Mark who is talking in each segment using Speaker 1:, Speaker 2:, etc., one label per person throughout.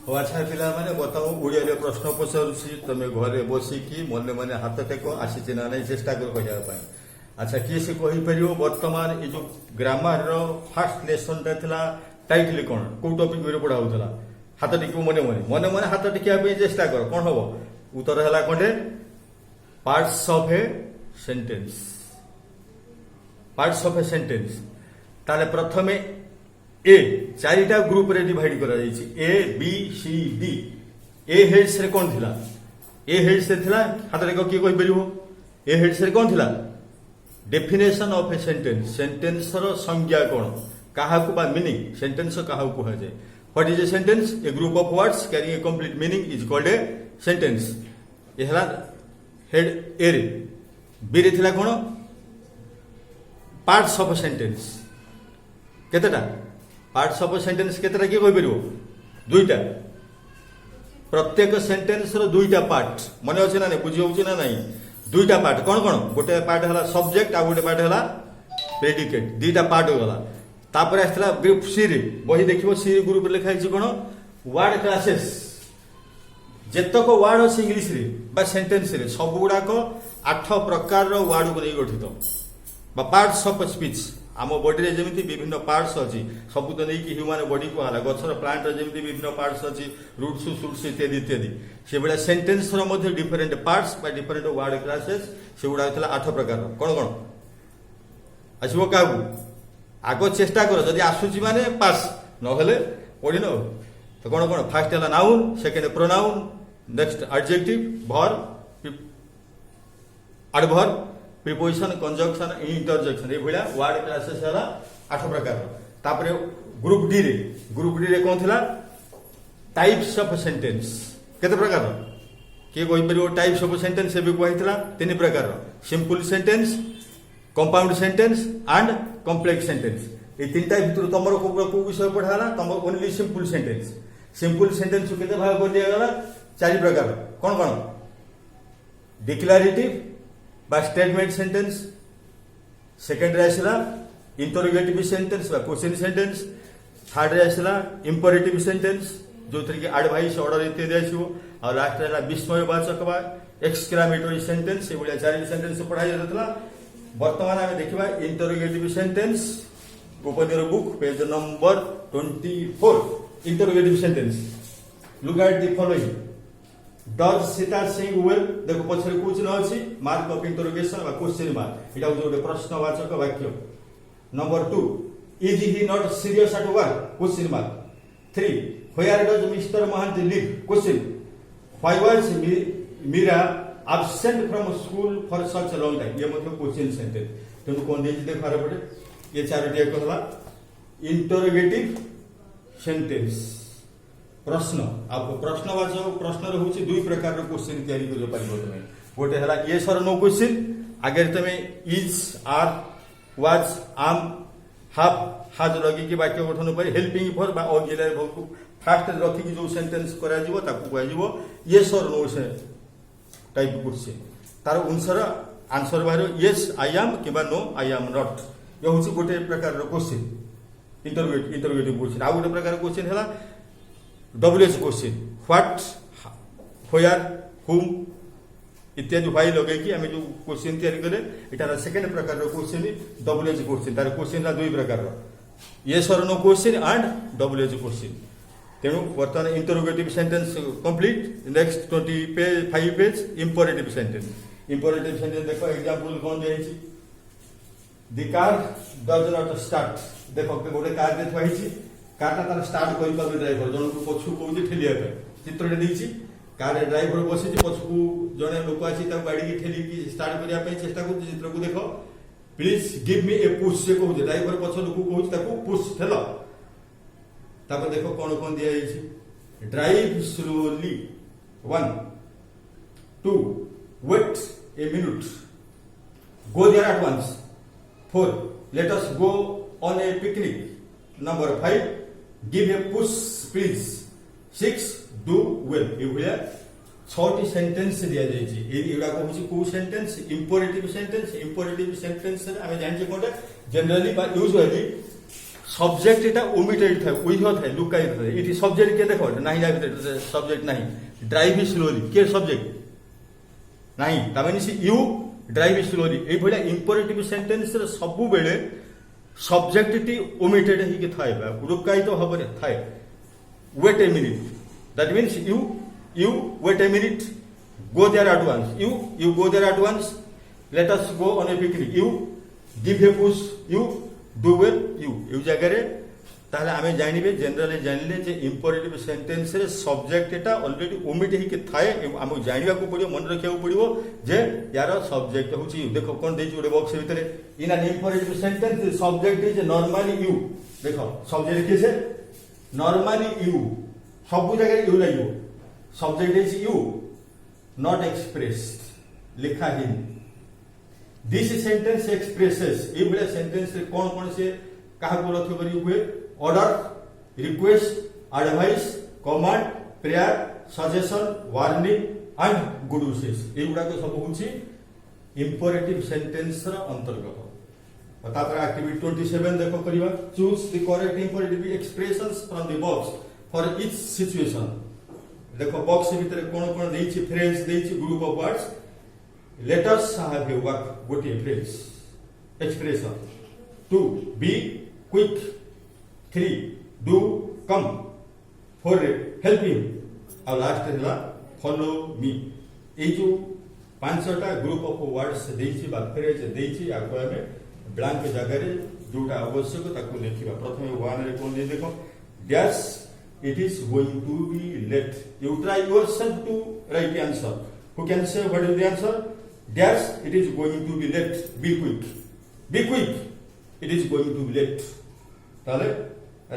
Speaker 1: हो अच्छा पिला माने बताओ ओडिया प्रश्न पचारुछि तमे घरे बसिकी मने मने हाथ टेक आसी ना नहीं चेष्टा कर कहया पाए। अच्छा किए से कहि परियो वर्तमान ए जो ग्रामर रो फर्स्ट लेसन ता थिला टाइटल कोन को टॉपिक रे पढा होतला हाथ टेक मने मने मने मने हाथ टेकिया पे चेष्टा कर कोन हबो उत्तर हला कोंडे parts of a sentence. Parts of a sentence ताले प्रथमे ए चारिटा ग्रुप रे डिवाइड करा जायछि ए बी सी डी। ए हेड्स रे कोन थिला ए हेड्स रे थिला हाथ रे की कहि परिबो ए हेड्स रे कोन थिला definition of a sentence sentence रो संज्ञा कोन काहा को बा मीनिंग सेंटेंस काहा को कहा जाय। What is a sentence a group of words carrying a complete meaning is called a sentence. ए हला हेड ए रे बी रे थिला कोन पार्ट्स ऑफ ए सेंटेंस केतेटा पार्ट्स ऑफ ए सेंटेंस केतेटा की कहि परिबो दुईटा प्रत्येक सेंटेंस रो दुईटा पार्ट मने अछि ना नै बुझि होउछि ना नै दुईटा पार्ट कोन कोन गोटे पार्ट हला सब्जेक्ट आ गोटे पार्ट हला प्रेडिकेट दुईटा पार्ट हो गला। तापर आस्थिला ग्रुप सी रे बही देखिबो सी ग्रुप रे लिखा हिछि कोन वर्ड क्लासेस जेतक वर्ड अछि इंग्लिश रे बा सेंटेंस रे सब गुडा को 8 प्रकार रो वर्ड को नै गठित बा पार्ट्स ऑफ स्पीच। आम बॉडी रे जेमिति विभिन्न पार्ट्स अछि सब तो नै कि ह्यूमन बॉडी को हला गछर प्लांट रे जेमिति विभिन्न पार्ट्स अछि रूट्स सूट्स इत्यादि इत्यादि से बडा सेंटेंस रो मध्ये डिफरेंट पार्ट्स बा डिफरेंट वर्ड क्लासेस से गुडा हतला 8 प्रकार कोन कोन आसीबो काबू आगो चेष्टा करो जदि आसुची माने पास न हेले पढि न तो कोन कोन फर्स्ट हला noun second pronoun next adjective verb adverb preposition conjunction interjection ए भलिया वर्ड क्लासेस हला 8 प्रकार। तापरे ग्रुप डी रे कोन थिला टाइप्स ऑफ सेंटेंस केते प्रकार के कोइ परियो टाइप्स ऑफ सेंटेंस भी कोइथिला 3 प्रकार simple sentence compound sentence and complex sentence. ए तीनटा भितर तमरो को विषय पढाला तम ओनली सिंपल सेंटेंस केते भाग कर दिया गला 4 प्रकार कोन कोन डिक्लेरेटिव बा स्टेटमेंट सेंटेंस सेकंड रे आसला इंटरोगेटिव सेंटेंस बा क्वेश्चन सेंटेंस थर्ड रे आसला इंपरेटिव सेंटेंस जो तरी के एडवाइस ऑर्डर इत्यादि आसीबो और लास्ट रे विस्मयवाचक बा एक्सक्लेमेटरी सेंटेंस ए बलिया 4 सेंटेंस पढ़ाई जातला। वर्तमान हमें देखिबा इंटरोगेटिव सेंटेंस उपनिर book page number 24 interrogative sentence look at the following does Sita sing well देखो पछरे कुछ न अछि मार्क ऑफ इंटरोगेशन बा क्वेश्चन मार्क एटा जो प्रश्नवाचक वाक्य। Number 2 is he not serious at work question mark. 3 where does mister Mahanta live question why was Meera absent from school for such a long time ये मतलब क्वेश्चन सेंटेंस तेनु कोन देछि देखा रे पड़े ये चारोटी एक हला इंटरोगेटिव सेंटेंस प्रश्न आप प्रश्नवाचक प्रश्न रे होछि दुई प्रकार रो क्वेश्चन तयारी करियो पाइबो तमे गोटे हला यस और नो क्वेश्चन आगे तमे इज आर वाज आम हैव हाज लगी कि वाक्य गठन पर हेल्पिंग फॉर बा ऑक्सिलरी वर्ब को फास्ट रखि कि जो सेंटेंस करा जिवो ताकू कहै जिवो यस और नो से टाइप क्वेश्चन तार आंसर आंसर बारो यस आई एम किबा नो आई एम नॉट ये होछि गोटे प्रकार रो क्वेश्चन इंटरोगेटिव क्वेश्चन। आ गोटे प्रकार क्वेश्चन हला डब्ल्यूएच क्वेश्चन व्हाट वेयर हुम इत्यादि व्हाई लगे कि हमें जो क्वेश्चन तैयारी करे एटा सेकंड प्रकार रो क्वेश्चन डब्ल्यूएच क्वेश्चन तार क्वेश्चन ला दुई प्रकार रो यस और no question and WH question. तेणु वर्तमान interrogative sentence complete next 25 page imperative sentence देखो एग्जांपल कोन देछि the car does not start देखो गोटे कार दे थइछि कार तार स्टार्ट करि पाबे ड्राइवर जन को पछु कोउछि ठेलिया पे चित्र रे देछि कार ड्राइवर बसिछि पछु जने लोक आछि ता गाड़ी की ठेली की स्टार्ट करिया पे चेष्टा करछि चित्र को देखो please give me A push से कोउछि ड्राइवर पछु लोक कोउछि ताको पुश ठेला तापर देखो कौन कौन दिया है drive slowly 1 2 wait a minute go there at once 4 let us go on a picnic number 5 give a push please 6 do well ए भलिया 6टी सेंटेंस दिया जाय छी एडा को होछि को सेंटेंस इंपरेटिव सेंटेंस रे हमें जानि जे कोटा जनरली बा यूजुअली सब्जेक्ट एटा ओमिटेड था उइहो था लुकाई था इटी सब्जेक्ट के देखो नाही या भितर सब्जेक्ट नाही ड्राइव स्लोली के सब्जेक्ट नाही तामाने से यू ड्राइव स्लोली ए भलिया इंपरेटिव सेंटेंस रे सबु बेले सब्जेक्ट टी ओमिटेड ही के थाए बा लुकाई तो हबरे थाए wait a minute that means you wait a minute go there at once you go there at once let us go on a picnic you give a push you do well you जगह रे ताहले आमे जानिबे generally जानिले जे imperative sentence रे subject एटा already omit ही के थाए आमु जानिबा को पड़ियो मन रखिया को पड़ियो जे यार सब्जेक्ट होची यू देखो कोन देची ओडे बॉक्स भीतर in an imperative sentence subject is normally you देखो सब्जेक्ट के से नॉर्मली यू सब जगह यू लागियो subject is you not expressed लिखा ही दिस सेंटेंस एक्सप्रेसेस ए बले सेंटेंस रे कोन से कहा को लक्ष्य करी हुए order request advice command prayer suggestion warning and good wishes ए गुडा को सब होची इंपरेटिव सेंटेंस रा अंतर्गत तापर एक्टिविटी 27 देखो करिवा choose the correct imperative expressions from the box for each situation देखो बॉक्स भीतर कोन कोन देछि फ्रेज देछि group of words let us have a work गोटे phrase expression 2 be quick 3 do come 4 help him और लास्ट हला फॉलो मी ए जो पांचटा ग्रुप ऑफ वर्ड्स देछि बा फ्रेज देछि आको हमें ब्लैंक जगह रे जोटा आवश्यक ताको लिखिबा प्रथमे 1 रे कोन दे देखो dash it is going to be late you try yourself to write the answer who can say what is the answer dash it is going to be late be quick it is going to be late tale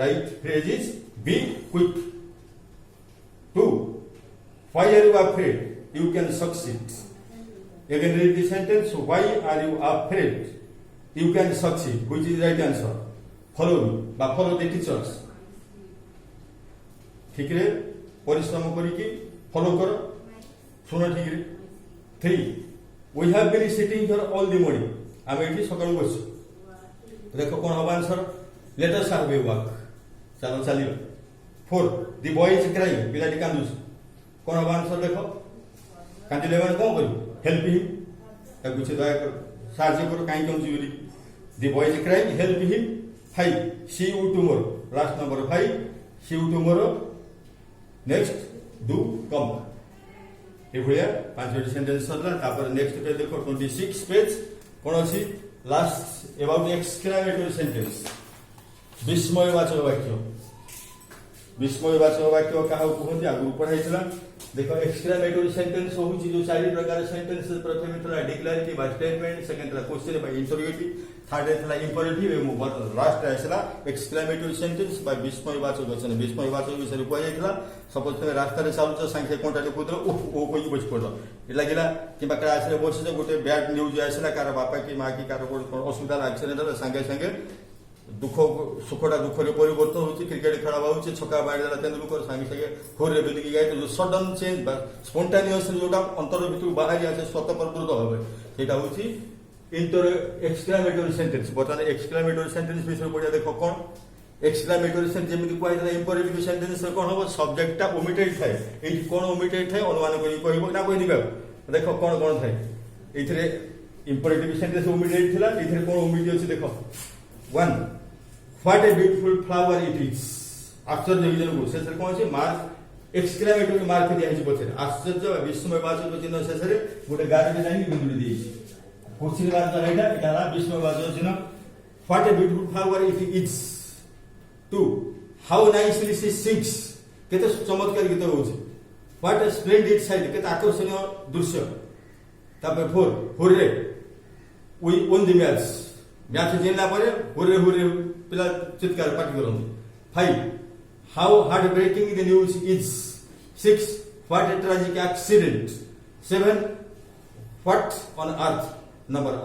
Speaker 1: right phrase is be quick 2 why are you afraid you can succeed again read the sentence why are you afraid you can succeed which is the right answer follow me ba follow the teachers ठीक रे परिश्रम करिकी follow करो सुनो ठीक रे 3 we have been sitting here all the morning हम एठी सकाळ बस देखो कोन हबा answer let us have a walk चलो चलियो 4 द बॉय इज क्राइंग पिलाटी कांदुस कोन हबा आंसर देखो कांदिले माने कोन करियो हेल्प हिम ताकु से दया कर साहाय्य करो काई कोन जीवली the boy is crying help him 5 see you tomorrow last number 5 see you tomorrow next do come ए भलिया पांचटी सेंटेंस सरला तापर नेक्स्ट पेज देखो 26 पेज कोन अछि लास्ट अबाउट एक्सक्लेमेटरी सेंटेंस विस्मयवाचक वाक्य कहा कहते आगु पढ़ाइला देखो एक्सक्लेमेटरी सेंटेंस होउची जो चारि प्रकार सेंटेंस प्रथम थला डिक्लेरेटिव बा स्टेटमेंट सेकंड थला क्वेश्चन बा इंटरोगेटिव थर्ड थला इंपरेटिव एवं लास्ट आइसला एक्सक्लेमेटरी सेंटेंस बा विस्मयवाचक वचन विस्मयवाचक विषय को आइतला सपोज तमे रास्ता रे चालुच संख्या कोनटा लिखुदो ओ कोइ बस पड़ो ए लागिला किबा क्लास रे बसिस गोटे बैड न्यूज आइसला कार बापा की मां की कार को असुविधा एक्सीडेंट रे संगे संगे दुख सुखटा दुख रे परिवर्तन होची क्रिकेट खेला होची छक्का मार देला तेंदुलकर संगे संगे फोर रे बिलिकी गाय तो सडन चेंज बा स्पॉन्टेनियस जोटा अंतर भितर बाहर आसे स्वतःप्रवृत्त होबे सेटा होची इंटर एक्सक्लेमेटरी सेंटेंस बतन एक्सक्लेमेटरी सेंटेंस विषय पढिया देखो कोन एक्सक्लेमेटरी सेंटेंस जेमिति कोइ देला इंपरेटिव सेंटेंस कोन हो सब्जेक्ट ता ओमिटेड थाए एठी कोन ओमिटेड थाए अनुमान करि कहबो ना कहि दिबा देखो कोन कोन थाए एथिरे इंपरेटिव सेंटेंस ओमिटेड थिला एथिरे कोन ओमिटेड अछि देखो 1 What a beautiful flower it is. आश्चर्य विजन को शेष कौन से मार्क एक्सक्लेमेटरी मार्क दिया है पछरे आश्चर्य विस्मयवाचक चिन्ह शेष रे गोटे गाड़ी लाइन बिंदु देइछि क्वेश्चन मार्क एटा एटा विस्मयवाचक चिन्ह What a beautiful flower it is. 2 How nicely she sings. केते चमत्कार गीत होउछि What a splendid sight. केते आकर्षणीय दृश्य. तापर 4 hurray we won the match. Match जितला परे हुर्रे हुर्रे पिला चित्कार पार्टी करन 5 how heart breaking the news is 6 what a tragic accident 7 what on earth number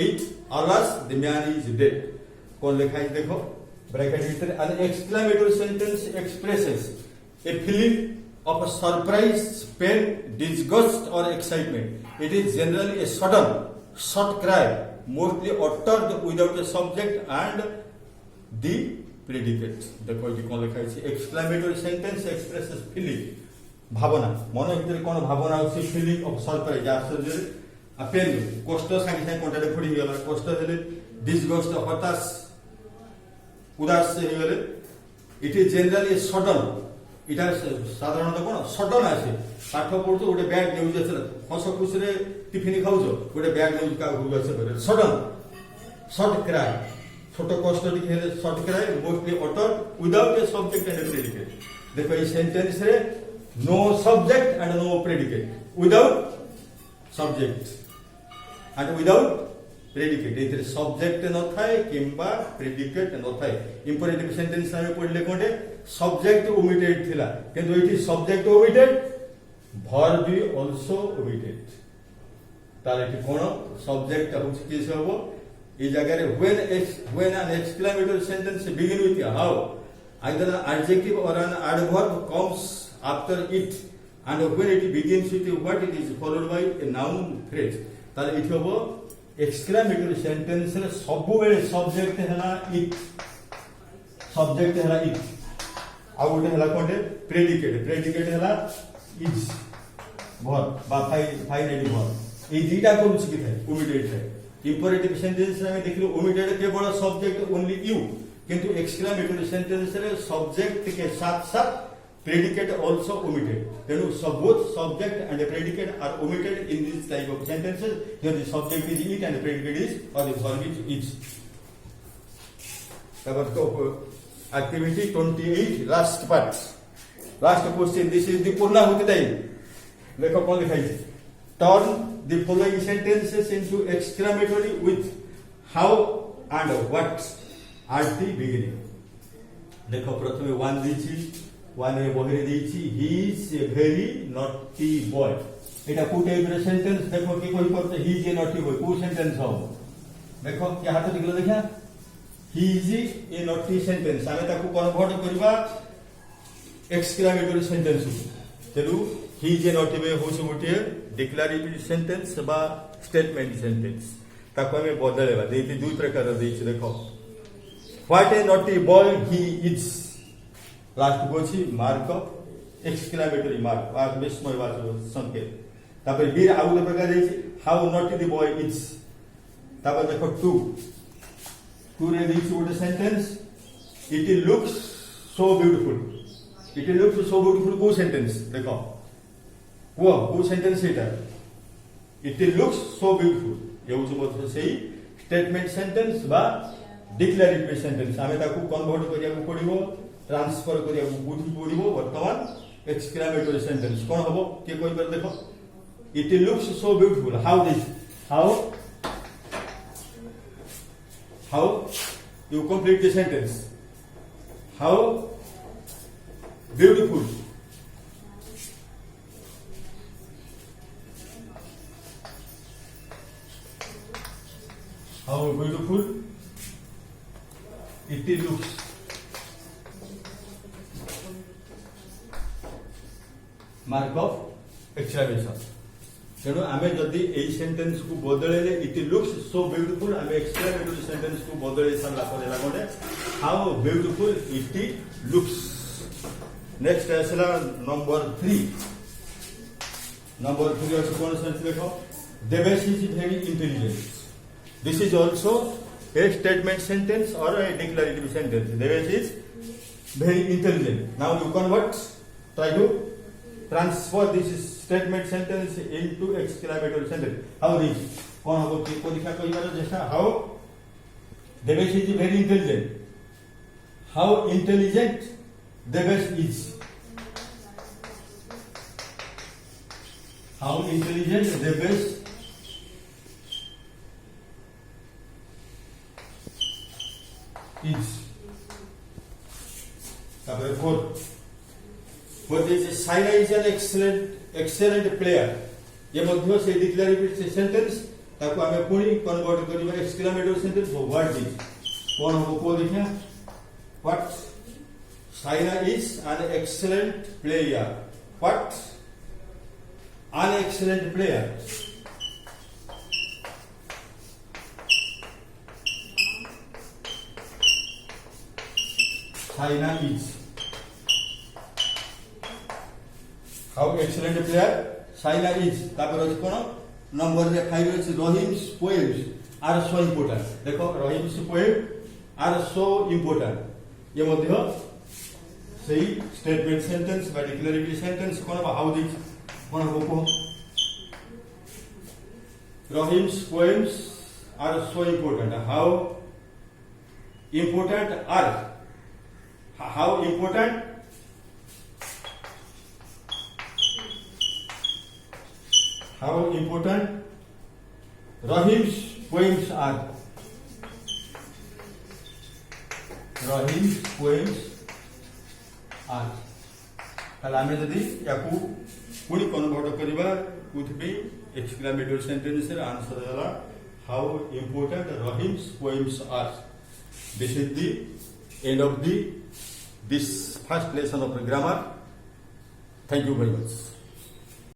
Speaker 1: 8 alas the man is dead कौन लिखा है देखो ब्रैकेट भीतर an exclamatory sentence expresses a feeling of surprise pain disgust और excitement it is generally a sudden short cry mostly uttered without a subject and the predicate. দেখো এটি কোন লেখা আছে, এক্সক্লামেটরি সেন্টেন্স এক্সপ্রেসেস ফিলিং, ভাবনা, মনের ভিতরে কোন ভাবনা আছে, ফিলিং অফ সরপ্রাইজ, আশ্চর্য, পেন, কষ্ট, সাଙ୍ଗে সাଙ୍ଗে কোনটা ফুড়ি হয়ে গেল, কষ্ট হলে, ডিসগস্ট, হতাশ, উদাস হয়ে গেলে, ইট ইজ জেনারেলি সডন, এটা সাধারণত কোন সডন আসে, পাঠ পড়ছো গোটে ব্যাড নিউজ আছে, হস খুশিরে টিফিন খাওছ, গোটে ব্যাড নিউজ কাউকে আসে, সডন, শর্ট ক্রাই, ছোট কষ্ট টিকে হলে short cry, mostly utter without a subject and predicate. দেখো এই সেন্টেন্স রে no subject and no predicate, without subject and without predicate, এতে সবজেক্ট নথায় কিংবা প্রেডিকেট নথায়। ইম্পরেটিভ সেন্টেন্স আমি পড়লে কোটে সবজেক্ট ওমিটেড থিলা, কিন্তু এটি subject omitted, verb be also omitted. তাহলে এটি কোন সবজেক্ট হচ্ছে কি হবো এই জায়গায়, when an exclamatory sentence begin with how, either an adjective or an adverb comes after it, and when it begins with what, it is followed by a noun phrase. তাহলে এটি হবো এক্সক্লামেটরি সেন্টেন্স রে ସବୁବେଳେ subject হেলা ইট, subject হেলা ইট, ଆଉ ଗୋଟେ ହେଲା কোনଟେ প্রেডিকেট, প্রেডিকেট হেলা ইজ ভর্ব বা ফাইনালি ভর্ব, এই দুইটা କରୁଛି কি থাকে ওমিটেড থাকে। ইম্পরেটিভ সেন্টেন্স আমি দেখিলো omitted cable subject only you, কিন্তু এক্সক্লামেটরি সেন্টেন্স রে সবজেক্ট के साथ साथ predicate also omitted, तेणु both subject and predicate are omitted in this type of sentences, here the subject is it and the predicate is or the verb is. Activity 28, last part, last question, this is the purnahuti time. देखो कौन लिखा है, turn the following sentences into exclamatory with how and what at the beginning. देखो प्रथमे one दीची, one ए बहिरे दीची, he is a very naughty boy, এটা কোন টাইপের সেন্টেন্স, দেখো কি কই করতে, he is a naughty boy কোন সেন্টেন্স হবে, দেখো কি হাত দিগলো দেখা, he is a naughty sentence, আমি তাকু কনভার্ট করিবা এক্সক্লামেটরি সেন্টেন্স, তেলু he is a naughty boy होছে গোটে ডিক্লারেটরি সেন্টেন্স বা স্টেটমেন্ট সেন্টেন্স, তাকু আমি বদলেবা দেইতে দুই প্রকার দেইছি। দেখো what a naughty boy he is, last বলছি মার্ক অফ এক্সক্লামেটরি মার্ক বা বিস্ময়বাচক সংকেত। তারপরে বীর আউ গোটে প্রকার দিয়েছি হাউ নটি দি বয় ইজ। তারপর দেখো টু, টু রে দিয়েছি গোটে sentence, it looks so beautiful, it looks so beautiful কোন সেন্টেন্স, দেখো কুহ কোন সেন্টেন্স এটা, ইট লুকস সো বিউটিফুল, এ হচ্ছে মধ্যে সেই স্টেটমেন্ট সেন্টেন্স বা ডিক্লারেটরি সেন্টেন্স, আমি তাকে কনভার্ট করিବାକୁ পড়িব, ট্রান্সফর করিବାକୁ বুঝি পড়িব। বর্তমান এক্সক্লামেটরি সেন্টেন্স কোন হবো কে কইবার, দেখো it looks so beautiful, how this, how you complete the sentence, how beautiful, how beautiful it looks, mark of exclamation। तेणु आम जदि यही सेंटेंस को बदलेले इट लुक्स सो ब्यूटीफुल, आम एक्सक्लामेटरी सेंटेंस को बदले सारा पर गोटे how beautiful it looks. Next आसला नंबर 3, नंबर 3 अच्छे कौन सेंस देख, Devesh is very intelligent, this is also a statement sentence or a declarative sentence, Devesh is very intelligent, now you convert, try to transfer this statement sentence into exclamatory sentence, how this कौन हम परीक्षा करिबार चेष्टा, how Devesh is very intelligent, how intelligent Devesh is, how intelligent Devesh is। তারপরে fourth is Saina is an excellent player, ये मध्य से declarative sentence ताको आमे पुणी कन्वर्ट करिबा एक्सक्लामेटरी सेंटेंस व्हाट इज कोन हो को देखिया, what Saina is an excellent player, what an excellent player, China is. How excellent a player China is. तापर अछि कोन नंबर रे 5 अछि Rahim's poems are so important. देखो Rahim's poem are so important. ये मध्य सही स्टेटमेंट सेंटेंस बा डिक्लेरेटरी सेंटेंस कोन बा how this कोन को Rahim's poems are so important. How important Rahim's poems are. Rahim's poems are. ताले आमे जदि याकू पुणी कन्वर्ट करिबा कुथबी एक्सक्लेमेटरी सेंटेंस रे आंसर होला how important Rahim's poems are. This is the end of this first lesson of grammar. Thank you very much.